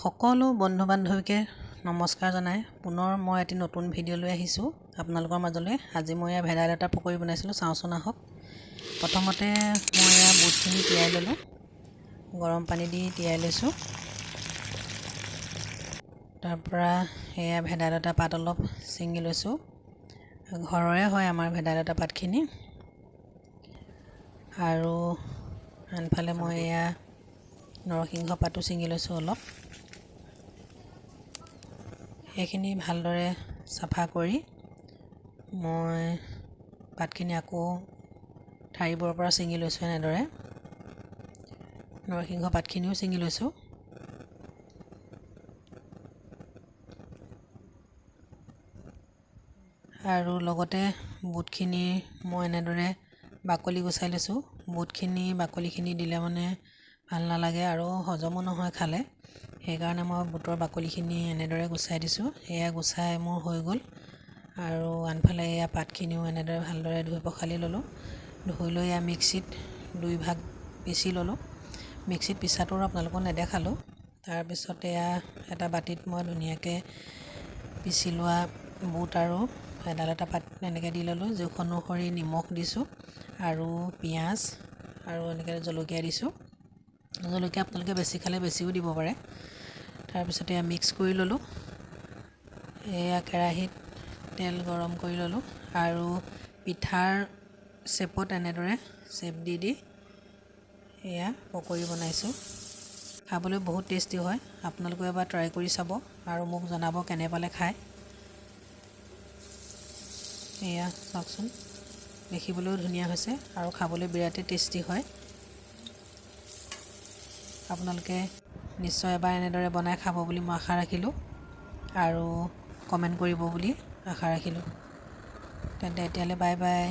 সকলো বন্ধু বান্ধৱীকে নমস্কাৰ জনাই পুনৰ মই এটি নতুন ভিডিঅ' লৈ আহিছোঁ আপোনালোকৰ মাজলৈ। আজি মই ভেদাইলতা পকৰি বনাইছিলোঁ, চাওঁচোন আহক। প্ৰথমতে মই বুটখিনি তিয়াই ল'লোঁ, গৰম পানী দি তিয়াই লৈছোঁ। তাৰপৰা ভেদাইলতা পাত অলপ ছিঙি লৈছোঁ, ঘৰৰে হয় আমাৰ ভেদাইলতা পাতখিনি। আৰু আনফালে মই নৰসিংহ পাতো ছিঙি লৈছোঁ অলপ। সেইখিনি ভালদৰে চাফা কৰি মই পাতখিনি আকৌ ঠাৰিবোৰৰ পৰা ছিঙি লৈছোঁ। এনেদৰে নৰসিংহ পাতখিনিও ছিঙি লৈছোঁ। আৰু লগতে বুটখিনি মই এনেদৰে বাকলি গুচাই লৈছোঁ। বুটখিনি বাকলিখিনি দিলে মানে ভাল নালাগে আৰু হজমো নহয় খালে, সেইকাৰণে মই বুটৰ বাকলিখিনি এনেদৰে গুচাই দিছোঁ। গুচাই মোৰ হৈ গ'ল। আৰু আনফালে পাতখিনিও এনেদৰে ভালদৰে ধুই পখালি ল'লোঁ। ধুই লৈ মিক্সিত 2 ভাগ পিচি ল'লোঁ। মিক্সিত পিছাটো আপোনালোকক নেদেখালোঁ। তাৰপিছত এটা বাতিত মই ধুনীয়াকৈ পিচি লোৱা বুট আৰু ভেদাইলতা পাত এনেকৈ দি ল'লোঁ। জোখ অনুসৰি নিমখ দিছোঁ আৰু পিঁয়াজ আৰু এনেকৈ জলকীয়া দিছোঁ। জলকীয়া আপোনালোকে বেছি খালে বেছিও দিব পাৰে। তাৰপিছত মিক্স কৰি ল'লোঁ। কেৰাহীত তেল গৰম কৰি ল'লোঁ আৰু পিঠাৰ চেপত এনেদৰে চেপ দি পকৰি বনাইছোঁ। খাবলৈ বহুত টেষ্টি হয়। আপোনালোকে এবাৰ ট্ৰাই কৰি চাব আৰু মোক জনাব কেনে পালে খায়। চাওকচোন, দেখিবলৈও ধুনীয়া হৈছে আৰু খাবলৈ বিৰাটেই টেষ্টি হয়। আপোনালোকে নিশ্চয় এবাৰ এনেদৰে বনাই খাব বুলি মই আশা ৰাখিলোঁ আৰু কমেণ্ট কৰিব বুলি আশা ৰাখিলোঁ। তেন্তে এতিয়ালৈ বাই বাই।